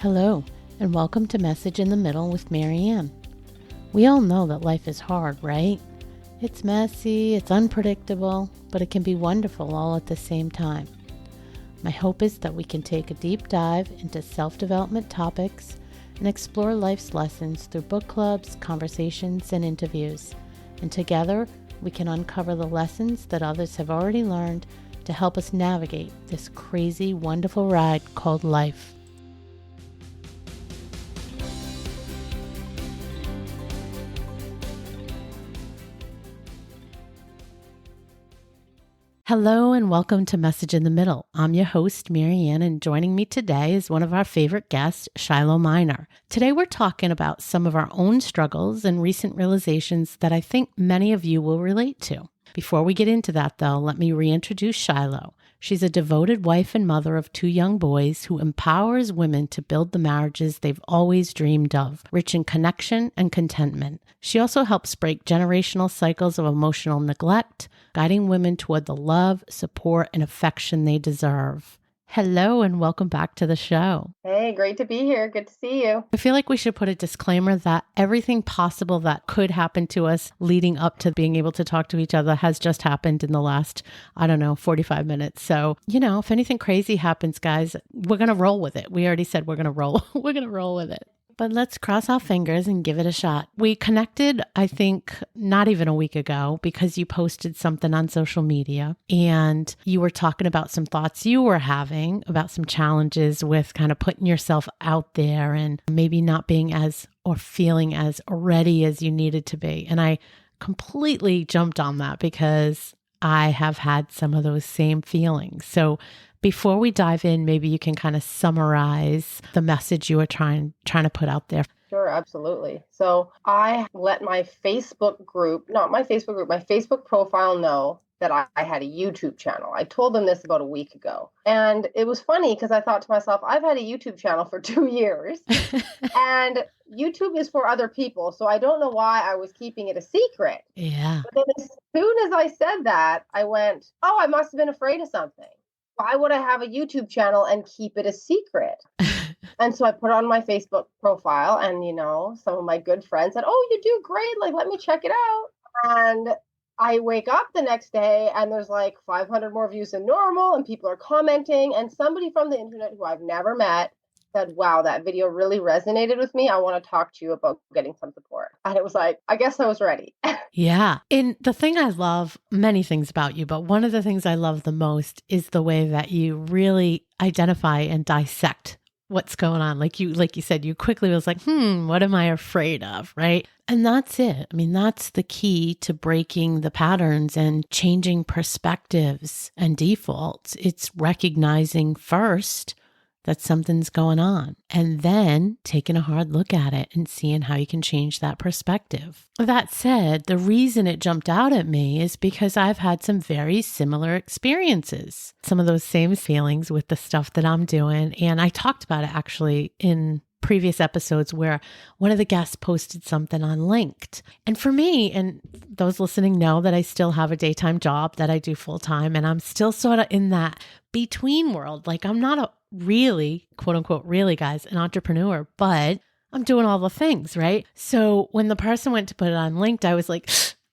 Hello, and welcome to Message in the Middle with Marianne. We all know that life is hard, right? It's messy, it's unpredictable, but it can be wonderful all at the same time. My hope is that we can take a deep dive into self-development topics and explore life's lessons through book clubs, conversations, and interviews. And together, we can uncover the lessons that others have already learned to help us navigate this crazy, wonderful ride called life. Hello and welcome to Message in the Middle. I'm your host, Marianne, and joining me today is one of our favorite guests, Shiloh Minor. Today we're talking about some of our own struggles and recent realizations that I think many of you will relate to. Before we get into that, though, let me reintroduce Shiloh. She's a devoted wife and mother of 2 young boys who empowers women to build the marriages they've always dreamed of, rich in connection and contentment. She also helps break generational cycles of emotional neglect, guiding women toward the love, support, and affection they deserve. Hello and welcome back to the show. Hey, great to be here. Good to see you. I feel like we should put a disclaimer that everything possible that could happen to us leading up to being able to talk to each other has just happened in the last, 45 minutes. So, if anything crazy happens, guys, we're going to roll with it. We already said we're going to roll. We're going to roll with it. But let's cross our fingers and give it a shot. We connected, I think, not even a week ago because you posted something on social media and you were talking about some thoughts you were having about some challenges with kind of putting yourself out there and maybe not being as or feeling as ready as you needed to be. And I completely jumped on that because I have had some of those same feelings. So before we dive in, maybe you can kind of summarize the message you were trying to put out there. Sure, absolutely. So I let my Facebook profile know that I had a YouTube channel. I told them this about a week ago. And it was funny because I thought to myself, I've had a YouTube channel for 2 years and YouTube is for other people. So I don't know why I was keeping it a secret. Yeah. But then as soon as I said that, I went, I must have been afraid of something. Why would I have a YouTube channel and keep it a secret? And so I put it on my Facebook profile and, some of my good friends said, you do great. Like, let me check it out. And I wake up the next day and there's like 500 more views than normal and people are commenting. And somebody from the internet who I've never met said, wow, that video really resonated with me. I want to talk to you about getting some support. And it was like, I guess I was ready. Yeah. And the thing I love, many things about you, but one of the things I love the most is the way that you really identify and dissect what's going on. Like you said, you quickly was like, what am I afraid of? Right. And that's it. I mean, that's the key to breaking the patterns and changing perspectives and defaults. It's recognizing first that something's going on, and then taking a hard look at it and seeing how you can change that perspective. That said, the reason it jumped out at me is because I've had some very similar experiences, some of those same feelings with the stuff that I'm doing. And I talked about it actually in previous episodes where one of the guests posted something on Linked. And for me, and those listening know that I still have a daytime job that I do full time, and I'm still sort of in that between world. Like I'm not a really, quote unquote, really guys, an entrepreneur, but I'm doing all the things, right? So when the person went to put it on Linked, I was like,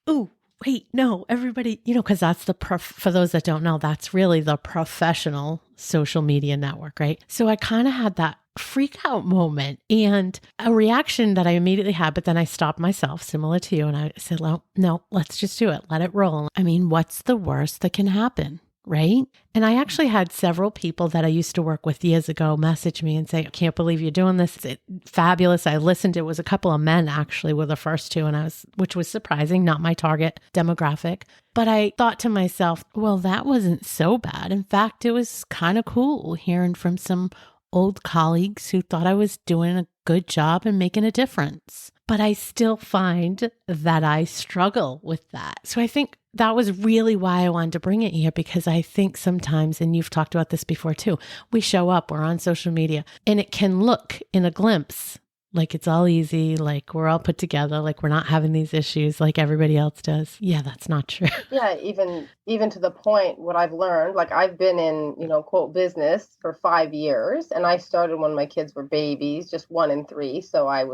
ooh, wait, no, everybody, because that's for those that don't know, that's really the professional social media network, right? So I kind of had that freak out moment and a reaction that I immediately had, but then I stopped myself, similar to you. And I said, well, no, let's just do it. Let it roll. I mean, what's the worst that can happen? Right? And I actually had several people that I used to work with years ago message me and say, I can't believe you're doing this. It's fabulous. I listened. It was a couple of men actually were the first 2, which was surprising, not my target demographic. But I thought to myself, well, that wasn't so bad. In fact, it was kind of cool hearing from some old colleagues who thought I was doing a good job and making a difference. But I still find that I struggle with that. So I think that was really why I wanted to bring it here, because I think sometimes, and you've talked about this before too, we show up, we're on social media, and it can look in a glimpse Like it's all easy, like we're all put together, like we're not having these issues like everybody else does. Yeah, that's not true. Yeah, even to the point what I've learned, like I've been in, quote business for 5 years, and I started when my kids were babies, just 1 and 3. So I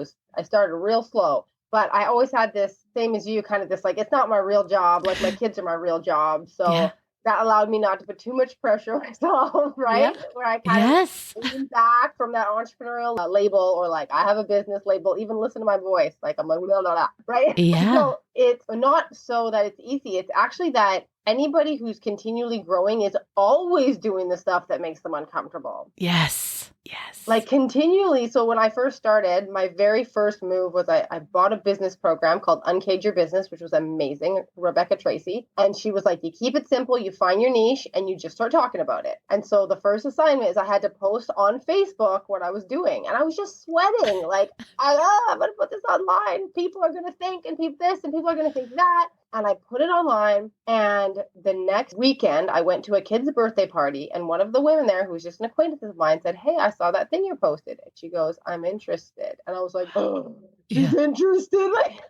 started real slow. But I always had this same as you, kind of this like it's not my real job, like my kids are my real job. Yeah. So that allowed me not to put too much pressure on myself, Yeah. right? Where I kind of Yes. lean back from that entrepreneurial label, or like I have a business label, even listen to my voice. Like I'm like, blah, blah, blah, right? Yeah. So it's not so that it's easy. It's actually that anybody who's continually growing is always doing the stuff that makes them uncomfortable. Yes. Yes. Like continually. So when I first started, my very first move was I bought a business program called Uncage Your Business, which was amazing. Rebecca Tracy. And she was like, you keep it simple, you find your niche, and you just start talking about it. And so the first assignment is I had to post on Facebook what I was doing. And I was just sweating. Like, I'm going to put this online. People are going to think and people this and people are going to think that. And I put it online. And the next weekend, I went to a kid's birthday party. And one of the women there, who was just an acquaintance of mine, said, hey, I saw that thing you posted. And she goes, I'm interested. And I was like, oh, she's interested. Like,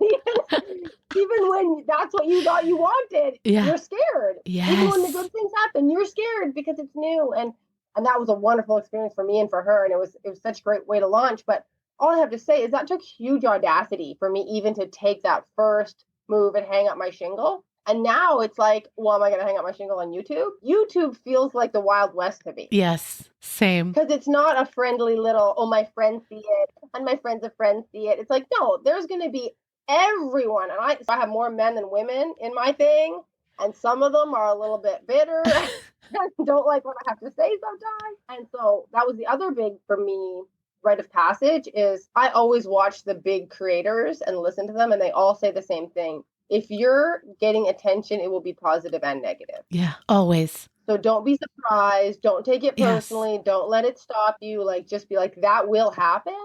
even when that's what you thought you wanted, you're scared. Yes. Even when the good things happen, you're scared because it's new. And that was a wonderful experience for me and for her. And it was such a great way to launch. But all I have to say is that took huge audacity for me even to take that first move and hang up my shingle. And now it's like, well, am I going to hang up my shingle on YouTube? YouTube feels like the Wild West to me. Yes, same. Because it's not a friendly little, oh, my friends see it and my friends of friends see it. It's like, no, there's going to be everyone. And I have more men than women in my thing. And some of them are a little bit bitter and don't like what I have to say sometimes. And so that was the other big, for me, rite of passage is I always watch the big creators and listen to them, and they all say the same thing. If you're getting attention, it will be positive and negative. Yeah, always. So don't be surprised. Don't take it personally. Yes. Don't let it stop you. Like, just be like, that will happen.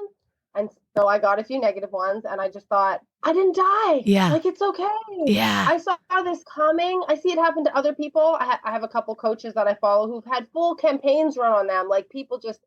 And so I got a few negative ones, and I just thought, I didn't die. Yeah. Like, it's okay. Yeah. I saw this coming. I see it happen to other people. I have a couple coaches that I follow who've had full campaigns run on them. Like, people just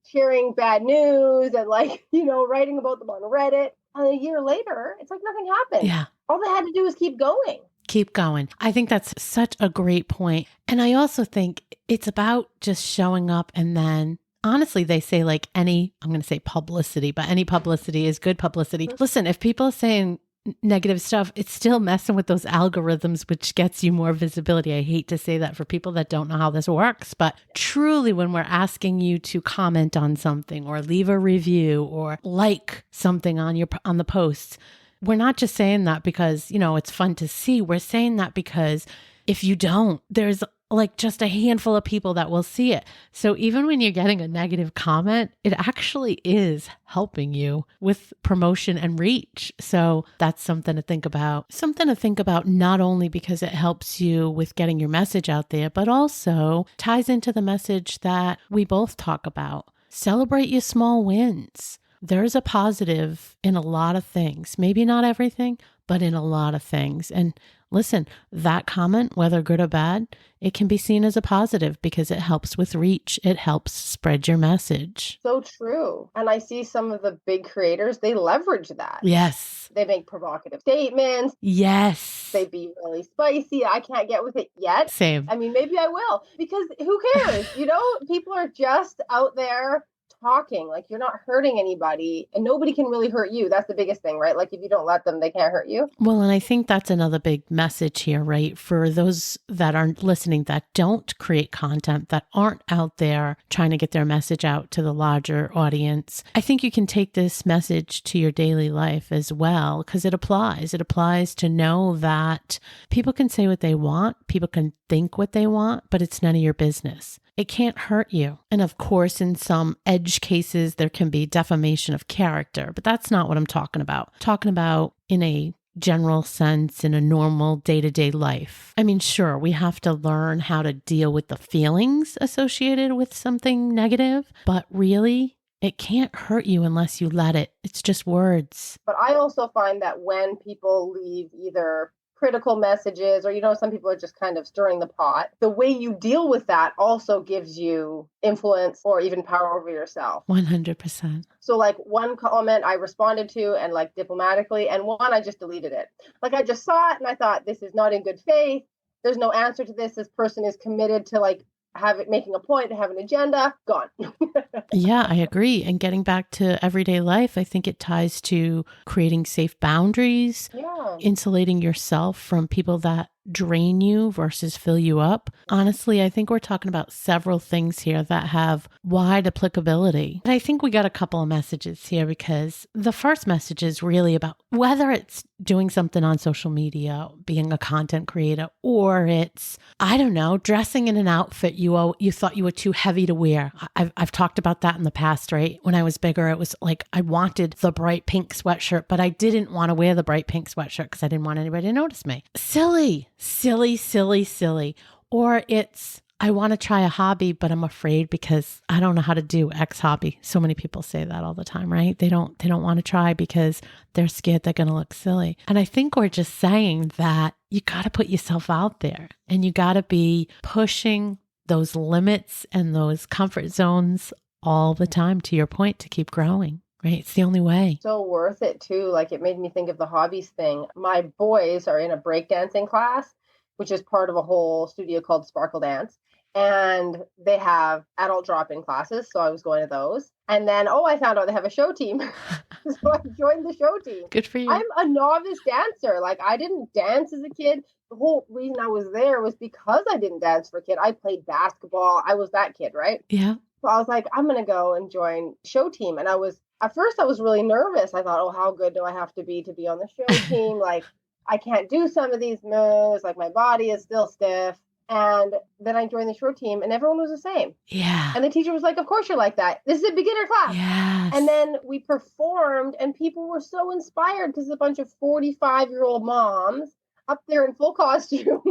sharing bad news and like, writing about them on Reddit. And a year later, it's like nothing happened. Yeah. All they had to do was keep going. Keep going. I think that's such a great point. And I also think it's about just showing up, and then honestly, they say like I'm going to say publicity, but any publicity is good publicity. Mm-hmm. Listen, if people are saying negative stuff, it's still messing with those algorithms, which gets you more visibility. I hate to say that for people that don't know how this works, but truly when we're asking you to comment on something or leave a review or like something on the posts, we're not just saying that because, it's fun to see. We're saying that because if you don't, there's like just a handful of people that will see it. So even when you're getting a negative comment, it actually is helping you with promotion and reach. So that's something to think about. Something to think about not only because it helps you with getting your message out there, but also ties into the message that we both talk about. Celebrate your small wins. There's a positive in a lot of things. Maybe not everything, but in a lot of things. And listen, that comment, whether good or bad, it can be seen as a positive because it helps with reach. It helps spread your message. So true. And I see some of the big creators, they leverage that. Yes. They make provocative statements. Yes. They be really spicy. I can't get with it yet. Same. I mean, maybe I will, because who cares? People are just out there talking. Like, you're not hurting anybody, and nobody can really hurt you. That's the biggest thing, right? Like, if you don't let them, they can't hurt you. Well, and I think that's another big message here, right? For those that aren't listening, that don't create content, that aren't out there trying to get their message out to the larger audience. I think you can take this message to your daily life as well, because it applies. It applies to know that people can say what they want, people can think what they want, but it's none of your business. It can't hurt you. And of course, in some edge cases, there can be defamation of character, but that's not what I'm talking about. I'm talking about in a general sense, in a normal day-to-day life. I mean, sure, we have to learn how to deal with the feelings associated with something negative, but really, it can't hurt you unless you let it. It's just words. But I also find that when people leave either critical messages, or, some people are just kind of stirring the pot. The way you deal with that also gives you influence or even power over yourself. 100%. So like one comment I responded to and like diplomatically, and one I just deleted it. Like I just saw it and I thought, this is not in good faith. There's no answer to this. This person is committed to like making a point, to have an agenda. Gone. Yeah, I agree. And getting back to everyday life, I think it ties to creating safe boundaries, insulating yourself from people that drain you versus fill you up. Honestly, I think we're talking about several things here that have wide applicability. And I think we got a couple of messages here, because the first message is really about whether it's doing something on social media, being a content creator, or it's, I don't know, dressing in an outfit you thought you were too heavy to wear. I've talked about that in the past, right? When I was bigger, it was like I wanted the bright pink sweatshirt, but I didn't want to wear the bright pink sweatshirt because I didn't want anybody to notice me. Silly. Or it's, I want to try a hobby, but I'm afraid because I don't know how to do X hobby. So many people say that all the time, right? They don't want to try because they're scared they're going to look silly. And I think we're just saying that you got to put yourself out there and you got to be pushing those limits and those comfort zones all the time, to your point, to keep growing. Right. It's the only way. So worth it too. Like it made me think of the hobbies thing. My boys are in a breakdancing class, which is part of a whole studio called Sparkle Dance. And they have adult drop-in classes. So I was going to those. And then, I found out they have a show team. So I joined the show team. Good for you. I'm a novice dancer. Like I didn't dance as a kid. The whole reason I was there was because I didn't dance for a kid. I played basketball. I was that kid, right? Yeah. So I was like, I'm going to go and join show team. And at first I was really nervous. I thought, how good do I have to be on the show team? Like, I can't do some of these moves. Like, my body is still stiff. And then I joined the show team and everyone was the same. Yeah. And the teacher was like, of course you're like that. This is a beginner class. Yes. And then we performed and people were so inspired because a bunch of 45-year-old moms up there in full costume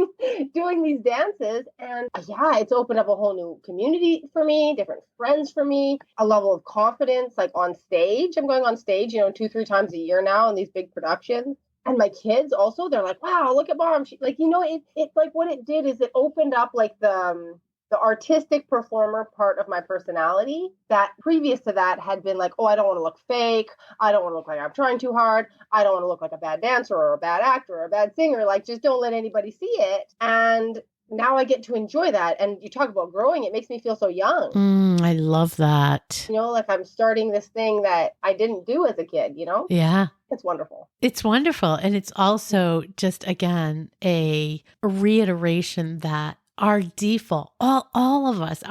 doing these dances. And it's opened up a whole new community for me, different friends for me, a level of confidence, like on stage. I'm going on stage, 2-3 times a year now in these big productions. And my kids also, they're like, wow, look at mom. She, like, it like what it did is it opened up like the artistic performer part of my personality that previous to that had been like, I don't want to look fake. I don't want to look like I'm trying too hard. I don't want to look like a bad dancer or a bad actor or a bad singer. Like, just don't let anybody see it. And now I get to enjoy that. And you talk about growing, it makes me feel so young. I love that. Like I'm starting this thing that I didn't do as a kid, Yeah. It's wonderful. It's wonderful. And it's also just, again, a reiteration that our default, all of us,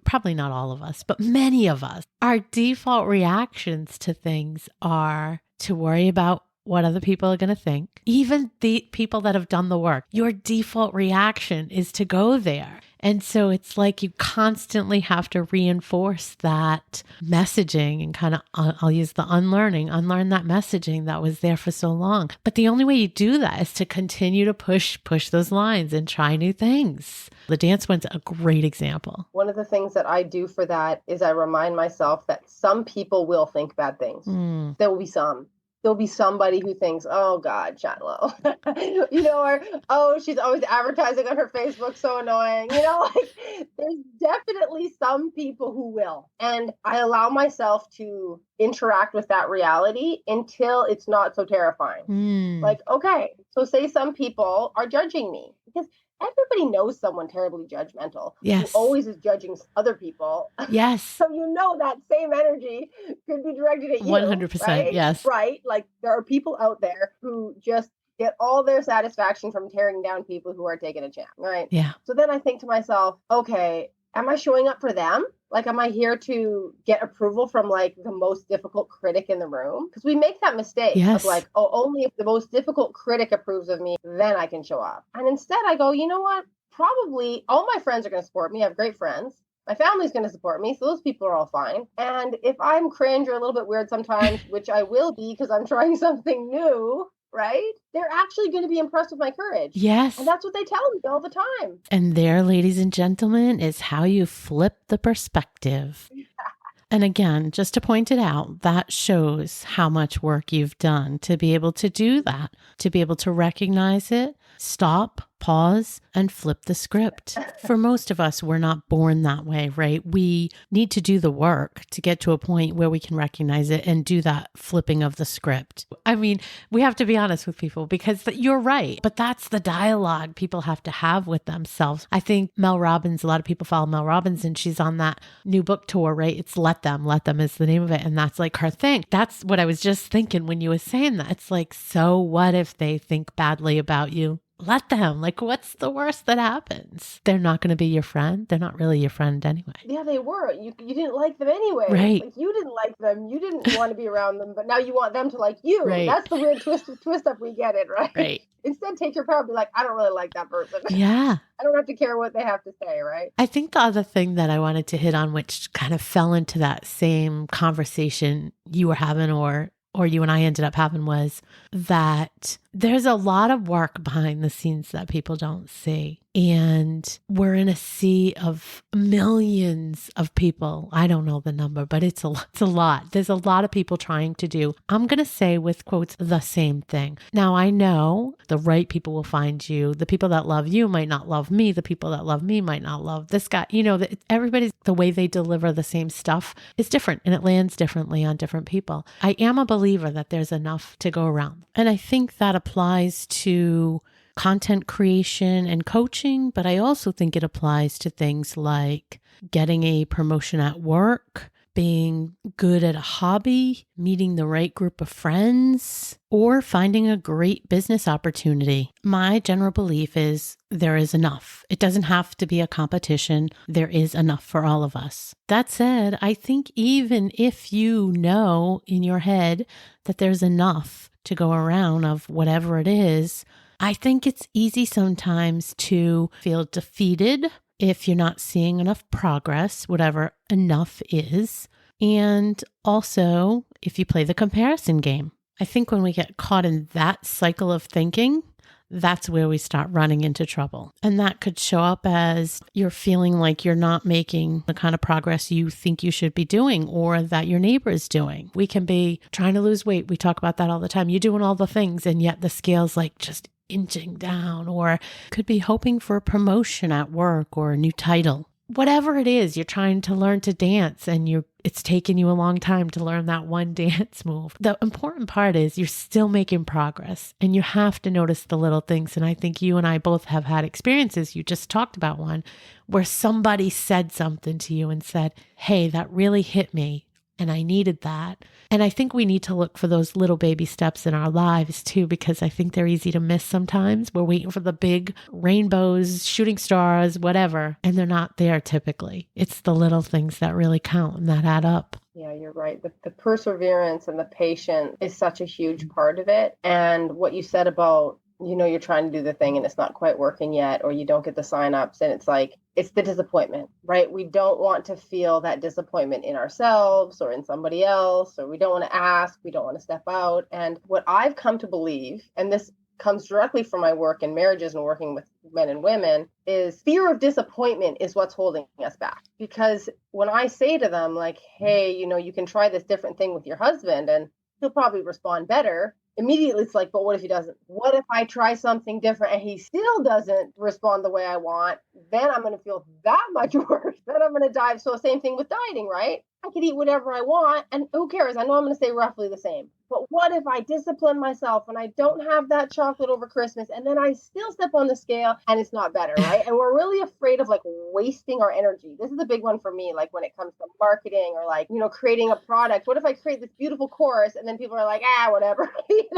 probably not all of us, but many of us, our default reactions to things are to worry about what other people are going to think. Even the people that have done the work, your default reaction is to go there. And so it's like you constantly have to reinforce that messaging and kind of, I'll use the unlearn that messaging that was there for so long. But the only way you do that is to continue to push those lines and try new things. The dance one's a great example. One of the things that I do for that is I remind myself that some people will think bad things. There will be some. There'll be somebody who thinks, oh God, Shiloh, or, she's always advertising on her Facebook, so annoying. Like there's definitely some people who will. And I allow myself to interact with that reality until it's not so terrifying. Like, okay, so say some people are judging me because everybody knows someone terribly judgmental. Yes. Who always is judging other people. Yes. So that same energy could be directed at you. 100%. Right? Yes. Right. Like there are people out there who just get all their satisfaction from tearing down people who are taking a chance. Right. Yeah. So then I think to myself, okay, am I showing up for them? Like, am I here to get approval from like the most difficult critic in the room? Because we make that mistake of like, only if the most difficult critic approves of me, then I can show up. And instead I go, you know what? Probably all my friends are going to support me. I have great friends. My family's going to support me. So those people are all fine. And if I'm cringe or a little bit weird sometimes, which I will be because I'm trying something new, right? They're actually going to be impressed with my courage. Yes. And that's what they tell me all the time. And there, ladies and gentlemen, is how you flip the perspective. And again, just to point it out, that shows how much work you've done to be able to do that, to be able to recognize it, stop, pause, and flip the script. For most of us, we're not born that way, right? We need to do the work to get to a point where we can recognize it and do that flipping of the script. I mean, we have to be honest with people because you're right, but that's the dialogue people have to have with themselves. I think Mel Robbins, a lot of people follow Mel Robbins, and she's on that new book tour, right? It's Let Them is the name of it. And that's like her thing. That's what I was just thinking when you were saying that. It's like, so what if they think badly about you? Let them. Like, what's the worst that happens? They're not going to be your friend. They're not really your friend anyway. Yeah, they were. You didn't like them anyway. Right. Like, you didn't like them. You didn't want to be around them, but now you want them to like you. Right. That's the weird twist up we get it, right? Right. Instead, take your power and be like, I don't really like that person. Yeah. I don't have to care what they have to say, right? I think the other thing that I wanted to hit on, which kind of fell into that same conversation you were having or you and I ended up having, was that there's a lot of work behind the scenes that people don't see. And we're in a sea of millions of people. I don't know the number, but it's a lot. There's a lot of people trying to do, I'm going to say with quotes, the same thing. Now, I know the right people will find you. The people that love you might not love me. The people that love me might not love this guy. You know, everybody's, the way they deliver the same stuff is different, and it lands differently on different people. I am a believer that there's enough to go around. And I think that applies to content creation and coaching, but I also think it applies to things like getting a promotion at work, being good at a hobby, meeting the right group of friends, or finding a great business opportunity. My general belief is there is enough. It doesn't have to be a competition. There is enough for all of us. That said, I think even if you know in your head that there's enough to go around of whatever it is, I think it's easy sometimes to feel defeated if you're not seeing enough progress, whatever enough is. And also, if you play the comparison game. I think when we get caught in that cycle of thinking, that's where we start running into trouble. And that could show up as you're feeling like you're not making the kind of progress you think you should be doing or that your neighbor is doing. We can be trying to lose weight. We talk about that all the time. You're doing all the things, and yet the scale's like just inching down, or could be hoping for a promotion at work or a new title. Whatever it is, you're trying to learn to dance and it's taken you a long time to learn that one dance move. The important part is you're still making progress, and you have to notice the little things. And I think you and I both have had experiences. You just talked about one where somebody said something to you and said, hey, that really hit me. And I needed that. And I think we need to look for those little baby steps in our lives too, because I think they're easy to miss sometimes. We're waiting for the big rainbows, shooting stars, whatever, and they're not there typically. It's the little things that really count and that add up. Yeah, you're right. The perseverance and the patience is such a huge part of it. And what you said about, you're trying to do the thing and it's not quite working yet, or you don't get the signups, and it's like, it's the disappointment, right? We don't want to feel that disappointment in ourselves or in somebody else, or we don't want to ask, we don't want to step out. And what I've come to believe, and this comes directly from my work in marriages and working with men and women, is fear of disappointment is what's holding us back. Because when I say to them, like, hey, you can try this different thing with your husband and he'll probably respond better. Immediately it's like, but what if he doesn't? What if I try something different and he still doesn't respond the way I want? Then I'm going to feel that much worse. Then I'm going to dive. So same thing with dieting, right? I could eat whatever I want, and who cares? I know I'm going to stay roughly the same. But what if I discipline myself and I don't have that chocolate over Christmas, and then I still step on the scale and it's not better, right? And we're really afraid of like wasting our energy. This is a big one for me, like when it comes to marketing or like, creating a product. What if I create this beautiful course and then people are like, whatever.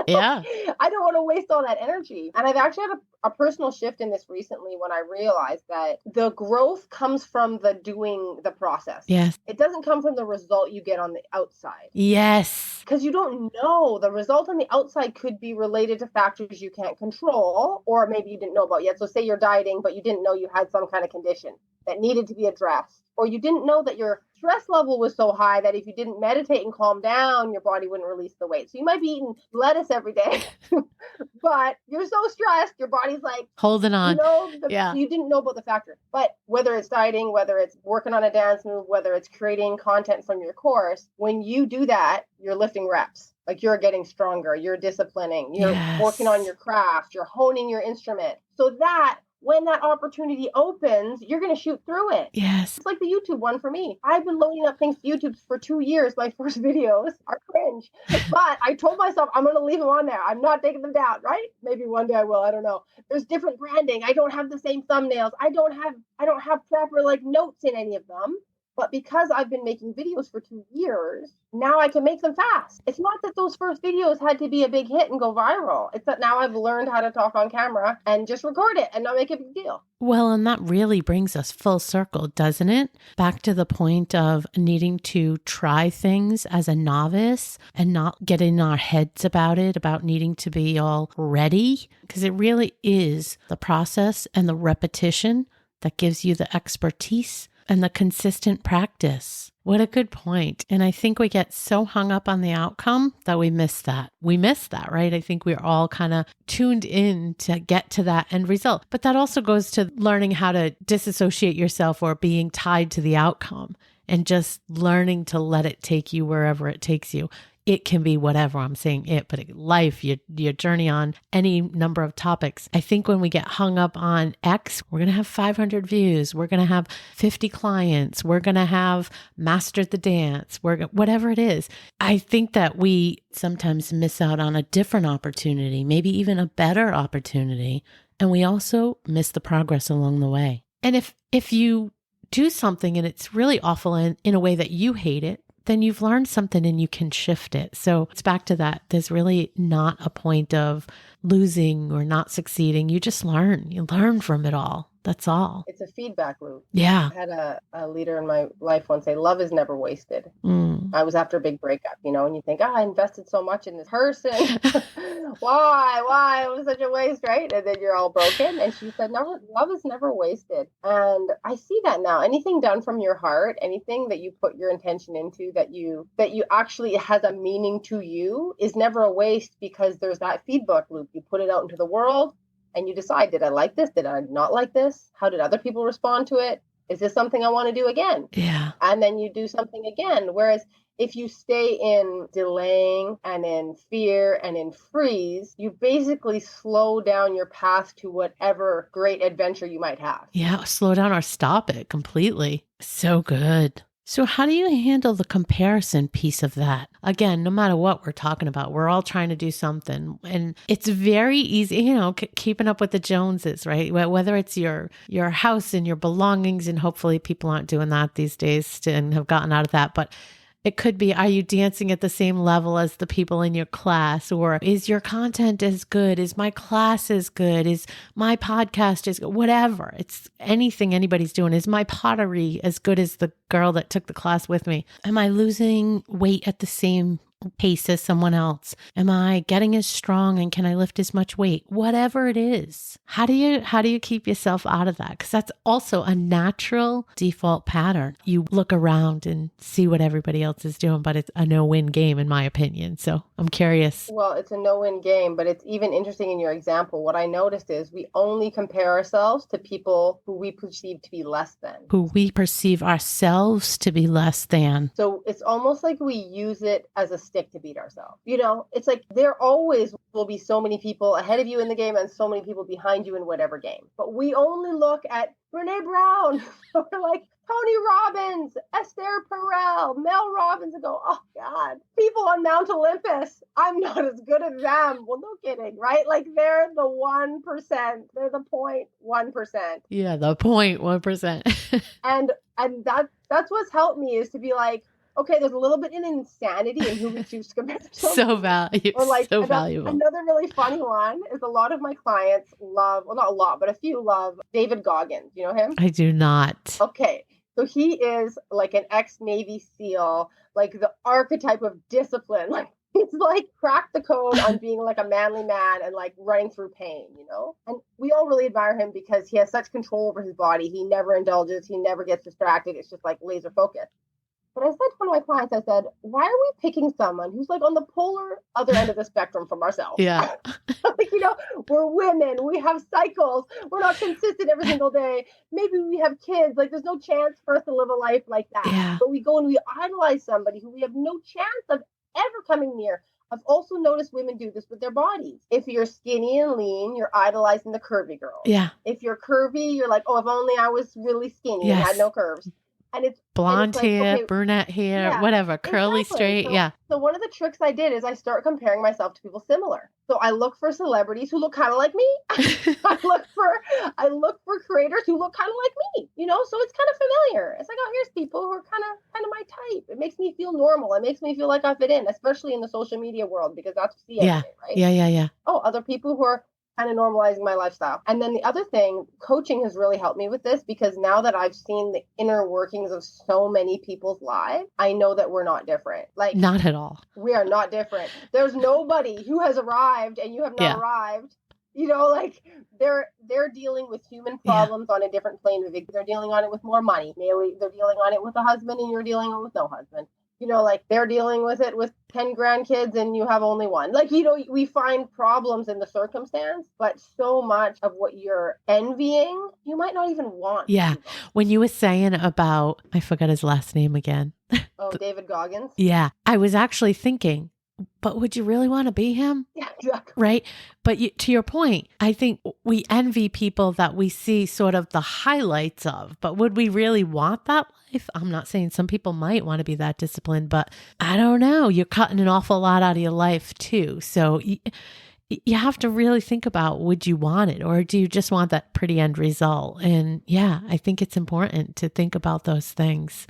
Yeah. I don't want to waste all that energy. And I've actually had a personal shift in this recently when I realized that the growth comes from the doing the process. Yes. It doesn't come from the result you get on the outside. Yes. Because you don't No, the result on the outside could be related to factors you can't control, or maybe you didn't know about yet. So say you're dieting, but you didn't know you had some kind of condition that needed to be addressed, or you didn't know that your stress level was so high that if you didn't meditate and calm down, your body wouldn't release the weight. So you might be eating lettuce every day, but you're so stressed, your body's like, holding on. So you didn't know about the factor. But whether it's dieting, whether it's working on a dance move, whether it's creating content from your course, when you do that, you're lifting reps. Like you're getting stronger, you're disciplining, you're working on your craft, you're honing your instrument. So that when that opportunity opens, you're going to shoot through it. Yes. It's like the YouTube one for me. I've been loading up things to YouTube for 2 years. My first videos are cringe, but I told myself I'm going to leave them on there. I'm not taking them down, right? Maybe one day I will. I don't know. There's different branding. I don't have the same thumbnails. I don't have proper like notes in any of them. But because I've been making videos for 2 years, now I can make them fast. It's not that those first videos had to be a big hit and go viral. It's that now I've learned how to talk on camera and just record it and not make a big deal. Well, and that really brings us full circle, doesn't it? Back to the point of needing to try things as a novice and not get in our heads about it, about needing to be all ready, because it really is the process and the repetition that gives you the expertise and the consistent practice. What a good point. And I think we get so hung up on the outcome that we miss that. We miss that, right? I think we're all kind of tuned in to get to that end result. But that also goes to learning how to disassociate yourself or being tied to the outcome and just learning to let it take you wherever it takes you. It can be whatever, I'm saying it, but life, your journey on any number of topics. I think when we get hung up on X, we're going to have 500 views. We're going to have 50 clients. We're going to have mastered the dance. Whatever it is. I think that we sometimes miss out on a different opportunity, maybe even a better opportunity. And we also miss the progress along the way. And if you do something and it's really awful in a way that you hate it, then you've learned something and you can shift it. So it's back to that. There's really not a point of losing or not succeeding. You just learn. You learn from it all. That's all. It's a feedback loop. Yeah. I had a leader in my life once say, love is never wasted. I was after a big breakup, and you think, I invested so much in this person. Why? It was such a waste, right? And then you're all broken. And she said, no, love is never wasted. And I see that now. Anything done from your heart, anything that you put your intention into, that you actually has a meaning to you, is never a waste, because there's that feedback loop. You put it out into the world and you decide, did I like this? Did I not like this? How did other people respond to it? Is this something I want to do again? Yeah. And then you do something again. Whereas if you stay in delaying and in fear and in freeze, you basically slow down your path to whatever great adventure you might have. Yeah. Slow down or stop it completely. So good. So how do you handle the comparison piece of that? Again, no matter what we're talking about, we're all trying to do something, and it's very easy, keeping up with the Joneses, right? Whether it's your house and your belongings, and hopefully people aren't doing that these days and have gotten out of that, but it could be, are you dancing at the same level as the people in your class? Or is your content as good? Is my class as good? Is my podcast as good? Whatever. It's anything anybody's doing. Is my pottery as good as the girl that took the class with me? Am I losing weight at the same pace as someone else? Am I getting as strong, and can I lift as much weight? Whatever it is. How do you keep yourself out of that? Because that's also a natural default pattern. You look around and see what everybody else is doing, but it's a no-win game in my opinion. So I'm curious. Well, it's a no-win game, but it's even interesting in your example. What I noticed is we only compare ourselves to people who we perceive to be less than. Who we perceive ourselves to be less than. So it's almost like we use it as a stick to beat ourselves. It's like there always will be so many people ahead of you in the game and so many people behind you in whatever game. But we only look at Brene Brown or like Tony Robbins, Esther Perel, Mel Robbins, and go, oh God, people on Mount Olympus, I'm not as good as them. Well, no kidding, right? Like they're the 1%. They're the 0.1%. Yeah, the 0.1%. and that's what's helped me, is to be like, okay, there's a little bit in insanity in who we choose to compare ourselves. So valuable. Or like so valuable. Another really funny one is a lot of my clients love, well, not a lot, but a few love David Goggins. You know him? I do not. Okay. So he is like an ex-Navy SEAL, like the archetype of discipline, like It's like crack the code on being like a manly man and like running through pain, you know? And we all really admire him because he has such control over his body. He never indulges, he never gets distracted. It's just like laser focused. But I said to one of my clients, I said, why are we picking someone who's like on the polar other end of the spectrum from ourselves? Yeah. Like, you know, we're women, we have cycles, we're not consistent every single day. Maybe we have kids. Like, there's no chance for us to live a life like that. Yeah. But we go and we idolize somebody who we have no chance of ever coming near. I've also noticed women do this with their bodies. If you're skinny and lean, you're idolizing the curvy girl. Yeah. If you're curvy, you're like, oh, if only I was really skinny and had no curves. And it's blonde like, hair, okay, brunette hair, whatever, curly, exactly. straight. Yeah. So one of the tricks I did is I start comparing myself to people similar. So I look for celebrities who look kind of like me. I look for creators who look kind of like me, you know, so it's kind of familiar. It's like, oh, here's people who are kind of my type. It makes me feel normal. It makes me feel like I fit in, especially in the social media world, because that's what we see every day, right? Yeah. Oh, other people who are kind of normalizing my lifestyle. And then the other thing, coaching has really helped me with this, because now that I've seen the inner workings of so many people's lives, I know that we're not different. Like, not at all. We are not different. There's nobody who has arrived and you have not arrived. You know, like they're dealing with human problems on a different plane of it. They're dealing on it with more money. Maybe they're dealing on it with a husband and you're dealing with no husband. You know, like they're dealing with it with 10 grandkids and you have only one. Like, you know, we find problems in the circumstance, but so much of what you're envying, you might not even want. Yeah. When you were saying about, I forgot his last name again. Oh, David Goggins. Yeah. I was actually thinking, but would you really want to be him? Yeah, exactly. Right. But to your point, I think we envy people that we see sort of the highlights of, but would we really want that life? I'm not saying some people might want to be that disciplined, but I don't know. You're cutting an awful lot out of your life too. So you have to really think about, would you want it, or do you just want that pretty end result? And yeah, I think it's important to think about those things,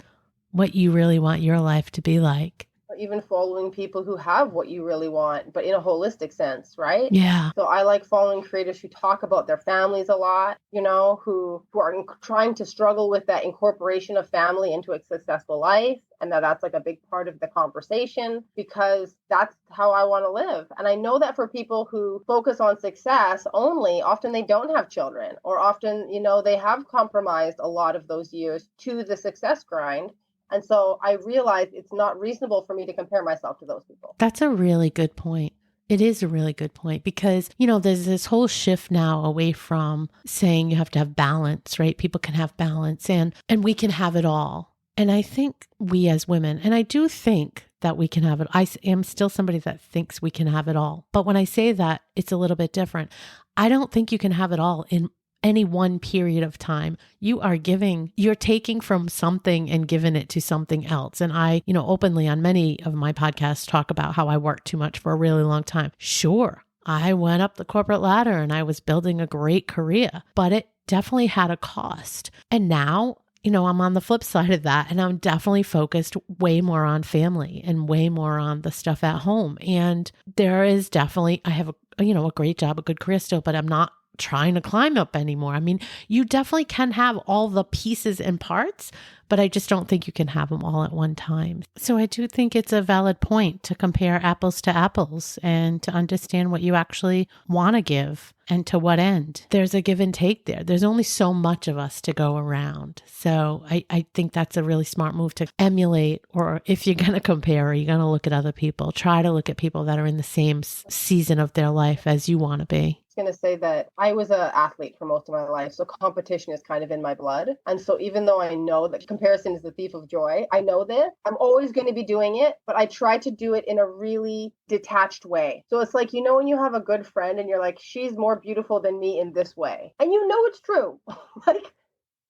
what you really want your life to be like. Or even following people who have what you really want, but in a holistic sense, right? Yeah. So I like following creators who talk about their families a lot, you know, who are trying to struggle with that incorporation of family into a successful life. And that's like a big part of the conversation, because that's how I want to live. And I know that for people who focus on success only, often they don't have children, or often, you know, they have compromised a lot of those years to the success grind. And so I realized it's not reasonable for me to compare myself to those people. That's a really good point. It is a really good point, because, you know, there's this whole shift now away from saying you have to have balance, right? People can have balance and we can have it all. And I think we as women, and I do think that we can have it. I am still somebody that thinks we can have it all. But when I say that, it's a little bit different. I don't think you can have it all in any one period of time. You're taking from something and giving it to something else. And I, you know, openly on many of my podcasts talk about how I worked too much for a really long time. Sure, I went up the corporate ladder and I was building a great career, but it definitely had a cost. And now, you know, I'm on the flip side of that, and I'm definitely focused way more on family and way more on the stuff at home. And there is definitely, I have a great job, a good career still, but I'm not trying to climb up anymore. I mean, you definitely can have all the pieces and parts, but I just don't think you can have them all at one time. So I do think it's a valid point to compare apples to apples and to understand what you actually want to give and to what end. There's a give and take there. There's only so much of us to go around. So I think that's a really smart move to emulate, or if you're going to compare, or you're going to look at other people, try to look at people that are in the same season of their life as you want to be. Going to say that I was an athlete for most of my life, so competition is kind of in my blood. And so even though I know that comparison is the thief of joy, I know this, I'm always going to be doing it, but I try to do it in a really detached way. So it's like, you know, when you have a good friend and you're like, she's more beautiful than me in this way, and you know it's true. Like,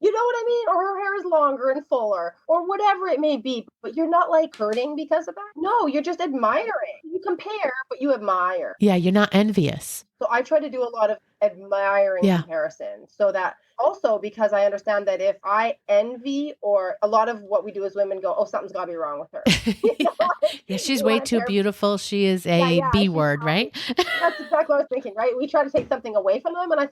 you know what I mean? Or her hair is longer and fuller, or whatever it may be, but you're not like hurting because of that. No, you're just admiring. You compare, but you admire. Yeah, you're not envious. So I try to do a lot of admiring comparison, so that also, because I understand that if I envy, or a lot of what we do as women go, oh, something's got to be wrong with her. You know, yeah, she's way too beautiful. She is a B word, right? That's exactly what I was thinking, right? We try to take something away from them. And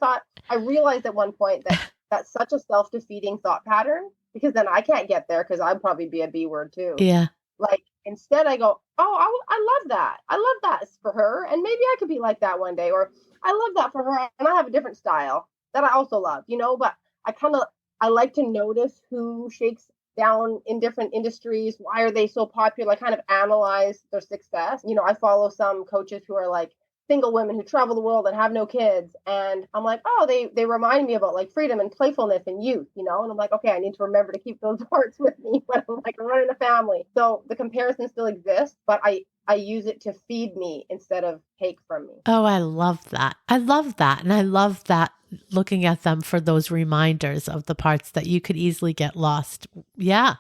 I realized at one point that that's such a self-defeating thought pattern, because then I can't get there, because I'd probably be a B word too. Yeah. Like, instead I go, oh, I love that. I love that for her. And maybe I could be like that one day. Or I love that for her. And I have a different style that I also love, but I kind of, I like to notice who shakes down in different industries. Why are they so popular? I kind of analyze their success. I follow some coaches who are like single women who travel the world and have no kids. And I'm like, oh, they remind me about like freedom and playfulness and youth, and I'm like, okay, I need to remember to keep those parts with me when I'm like running a family. So the comparison still exists, but I use it to feed me instead of take from me. Oh, I love that. I love that. And I love that looking at them for those reminders of the parts that you could easily get lost. Yeah.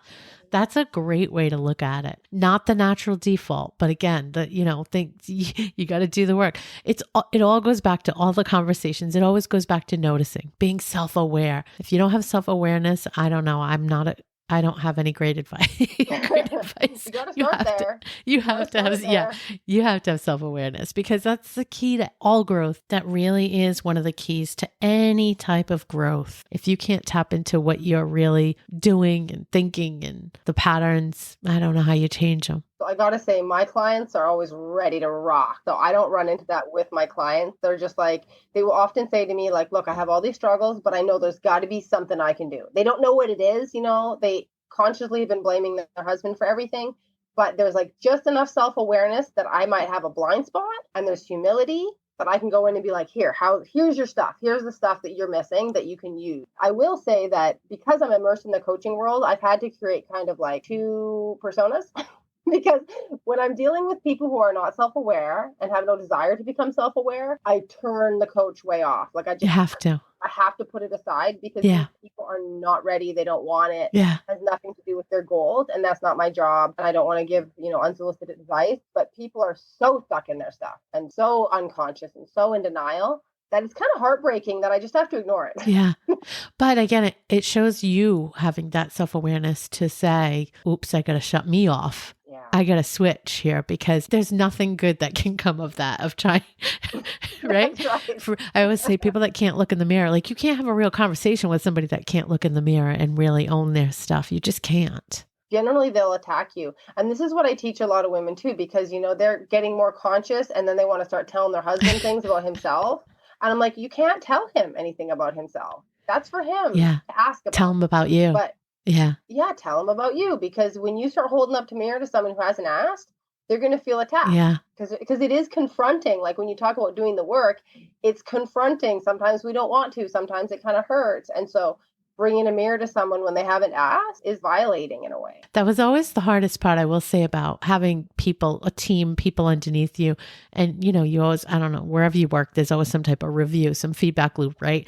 That's a great way to look at it. Not the natural default, but again, think you got to do the work. It all goes back to all the conversations. It always goes back to noticing, being self-aware. If you don't have self-awareness, I don't know. I don't have any great advice. Great advice. You got to start there. You have to have self-awareness, because that's the key to all growth. That really is one of the keys to any type of growth. If you can't tap into what you're really doing and thinking and the patterns, I don't know how you change them. So I got to say, my clients are always ready to rock. So I don't run into that with my clients. They're just like, they will often say to me, like, look, I have all these struggles, but I know there's got to be something I can do. They don't know what it is. They consciously have been blaming their husband for everything, but there's like just enough self-awareness that I might have a blind spot, and there's humility that I can go in and be like, here's your stuff. Here's the stuff that you're missing that you can use. I will say that because I'm immersed in the coaching world, I've had to create kind of like two personas. Because when I'm dealing with people who are not self-aware and have no desire to become self-aware, I turn the coach way off. Like You have to. I have to put it aside because people are not ready. They don't want it. Yeah. It has nothing to do with their goals. And that's not my job. And I don't want to give, unsolicited advice. But people are so stuck in their stuff and so unconscious and so in denial that it's kind of heartbreaking that I just have to ignore it. Yeah. But again, it shows you having that self-awareness to say, oops, I got to shut me off. Yeah. I got to switch here, because there's nothing good that can come of that, of trying, right? That's right. I always say people that can't look in the mirror, like you can't have a real conversation with somebody that can't look in the mirror and really own their stuff. You just can't. Generally, they'll attack you. And this is what I teach a lot of women too, because, they're getting more conscious and then they want to start telling their husband things about himself. And I'm like, you can't tell him anything about himself. That's for him to ask about. Tell him about you. But tell him about you, because when you start holding up the mirror to someone who hasn't asked, they're going to feel attacked. Yeah. Because it is confronting. Like when you talk about doing the work, it's confronting. Sometimes we don't want to. Sometimes it kind of hurts. And so bringing a mirror to someone when they haven't asked is violating in a way. That was always the hardest part, I will say, about having a team, people underneath you. And, you always, I don't know, wherever you work, there's always some type of review, some feedback loop, right?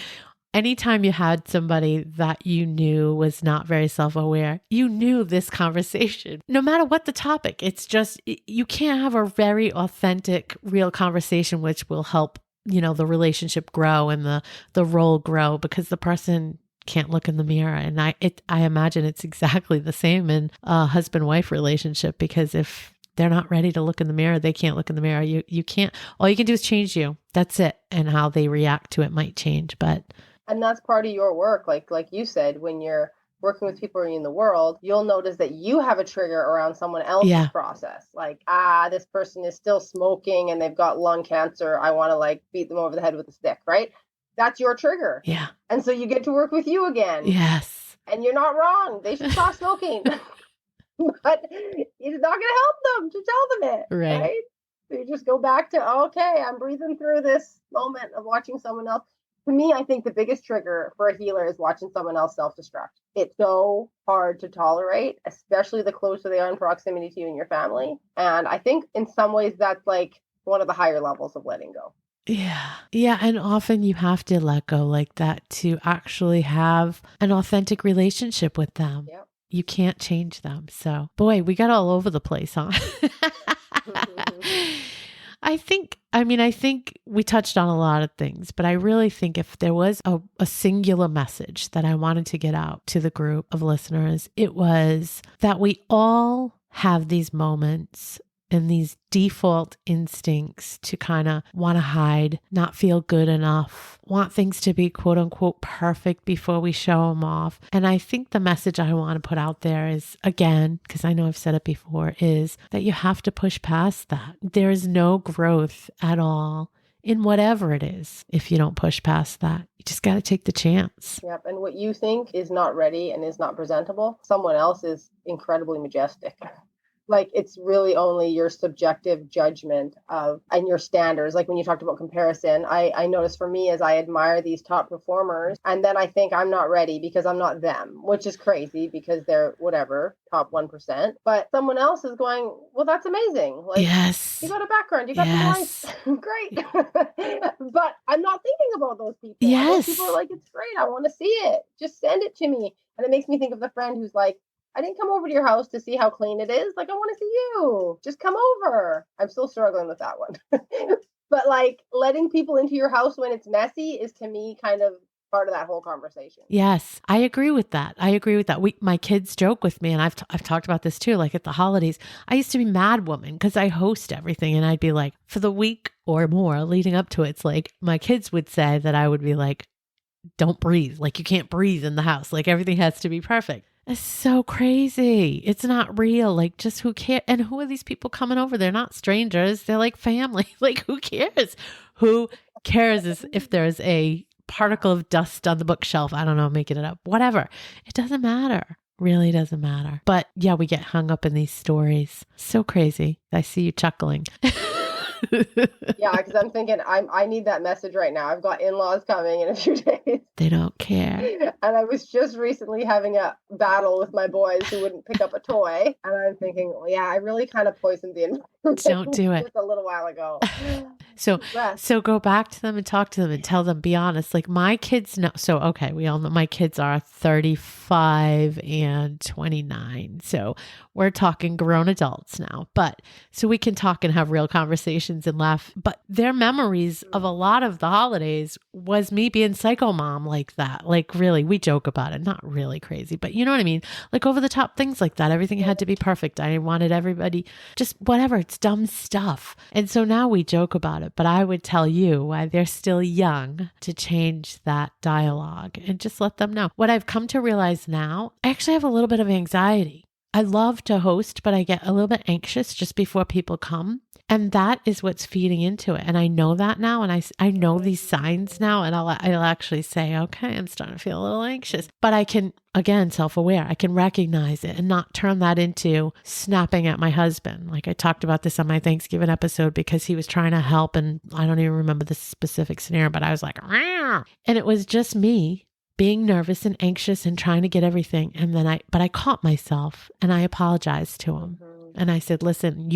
Anytime you had somebody that you knew was not very self-aware, you knew this conversation, no matter what the topic, it's just, you can't have a very authentic, real conversation, which will help, the relationship grow and the role grow, because the person can't look in the mirror. And I imagine it's exactly the same in a husband-wife relationship, because if they're not ready to look in the mirror, they can't look in the mirror. You can't, all you can do is change you. That's it. And how they react to it might change, and that's part of your work. Like you said, when you're working with people in the world, you'll notice that you have a trigger around someone else's process. Like, this person is still smoking and they've got lung cancer. I want to like beat them over the head with a stick, right? That's your trigger. Yeah. And so you get to work with you again. Yes. And you're not wrong. They should stop smoking. But it's not going to help them to tell them it. Right? So you just go back to, okay, I'm breathing through this moment of watching someone else. To me, I think the biggest trigger for a healer is watching someone else self-destruct. It's so hard to tolerate, especially the closer they are in proximity to you and your family. And I think in some ways that's like one of the higher levels of letting go. Yeah. Yeah. And often you have to let go like that to actually have an authentic relationship with them. Yep. You can't change them. So, boy, we got all over the place, huh? I think we touched on a lot of things, but I really think if there was a singular message that I wanted to get out to the group of listeners, it was that we all have these moments and these default instincts to kind of want to hide, not feel good enough, want things to be quote unquote perfect before we show them off. And I think the message I want to put out there is, again, because I know I've said it before, is that you have to push past that. There is no growth at all in whatever it is if you don't push past that. You just got to take the chance. Yep. And what you think is not ready and is not presentable, someone else is incredibly majestic. Like, it's really only your subjective judgment of and your standards. Like when you talked about comparison, I noticed for me as I admire these top performers, and then I think I'm not ready because I'm not them, which is crazy because they're whatever, top 1%. But someone else is going, well, that's amazing. Like, yes. You got a background, you got some life. Great. But I'm not thinking about those people. Yes. Those people are like, it's great. I want to see it. Just send it to me. And it makes me think of the friend who's like, I didn't come over to your house to see how clean it is. Like, I want to see you. Just come over. I'm still struggling with that one. But like letting people into your house when it's messy is to me kind of part of that whole conversation. Yes, I agree with that. My kids joke with me, and I've talked about this too, like at the holidays. I used to be mad woman because I host everything, and I'd be like, for the week or more leading up to it, it's like my kids would say that I would be like, don't breathe. Like, you can't breathe in the house. Like, everything has to be perfect. It's so crazy. It's not real. Like, just who cares? And who are these people coming over? They're not strangers. They're like family. Like, who cares? Who cares if there's a particle of dust on the bookshelf? I don't know, making it up. Whatever. It doesn't matter. Really doesn't matter. But yeah, we get hung up in these stories. So crazy. I see you chuckling. Yeah, because I'm thinking I need that message right now. I've got in-laws coming in a few days. They don't care. And I was just recently having a battle with my boys who wouldn't pick up a toy. And I'm thinking, well, yeah, I really kind of poisoned the environment. Don't do it. Just a little while ago. So go back to them and talk to them and tell them, be honest. Like, my kids know. So, okay, we all know my kids are 35 and 29. So we're talking grown adults now. But so we can talk and have real conversations and laugh. But their memories of a lot of the holidays was me being psycho mom like that. Like, really, we joke about it. Not really crazy, but you know what I mean? Like, over the top things like that. Everything had to be perfect. I wanted everybody, just whatever. It's dumb stuff. And so now we joke about it. But I would tell you, while they're still young, to change that dialogue and just let them know. What I've come to realize now, I actually have a little bit of anxiety. I love to host, but I get a little bit anxious just before people come. And that is what's feeding into it. And I know that now. And I know these signs now. And I'll actually say, okay, I'm starting to feel a little anxious. But I can, again, self-aware, I can recognize it and not turn that into snapping at my husband. Like, I talked about this on my Thanksgiving episode because he was trying to help. And I don't even remember the specific scenario, but I was like, "Rah!" And it was just me being nervous and anxious and trying to get everything. And then I caught myself and I apologized to him. And I said, listen,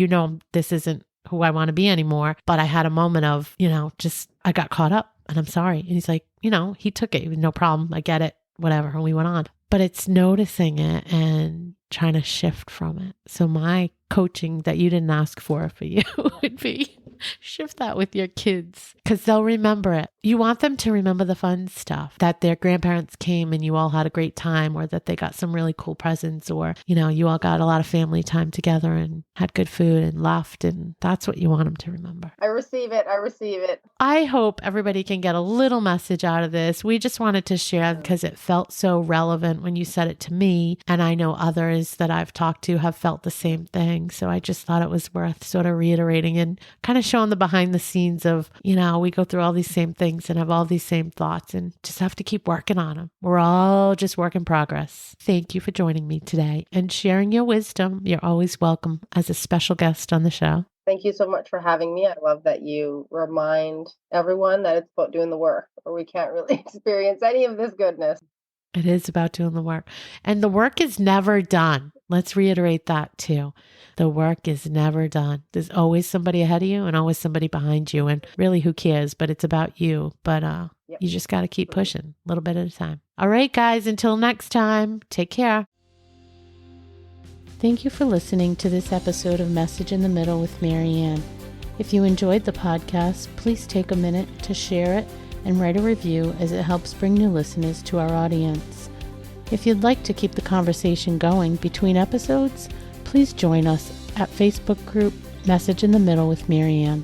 this isn't who I want to be anymore. But I had a moment of, I got caught up and I'm sorry. And he's like, he took it. No problem. I get it. Whatever. And we went on. But it's noticing it and trying to shift from it. So my coaching that you didn't ask for you would be shift that with your kids because they'll remember it. You want them to remember the fun stuff, that their grandparents came and you all had a great time, or that they got some really cool presents, or, you all got a lot of family time together and had good food and laughed. And that's what you want them to remember. I receive it. I hope everybody can get a little message out of this. We just wanted to share because it felt so relevant when you said it to me. And I know others that I've talked to have felt the same thing. So I just thought it was worth sort of reiterating and kind of showing the behind the scenes of, we go through all these same things and have all these same thoughts and just have to keep working on them. We're all just work in progress. Thank you for joining me today and sharing your wisdom. You're always welcome as a special guest on the show. Thank you so much for having me. I love that you remind everyone that it's about doing the work, or we can't really experience any of this goodness. It is about doing the work. And the work is never done. Let's reiterate that too. The work is never done. There's always somebody ahead of you and always somebody behind you. And really, who cares? But it's about you. But you just got to keep pushing a little bit at a time. All right, guys, until next time, take care. Thank you for listening to this episode of Message in the Middle with Marianne. If you enjoyed the podcast, please take a minute to share it and write a review, as it helps bring new listeners to our audience. If you'd like to keep the conversation going between episodes, please join us at Facebook group Message in the Middle with Marianne.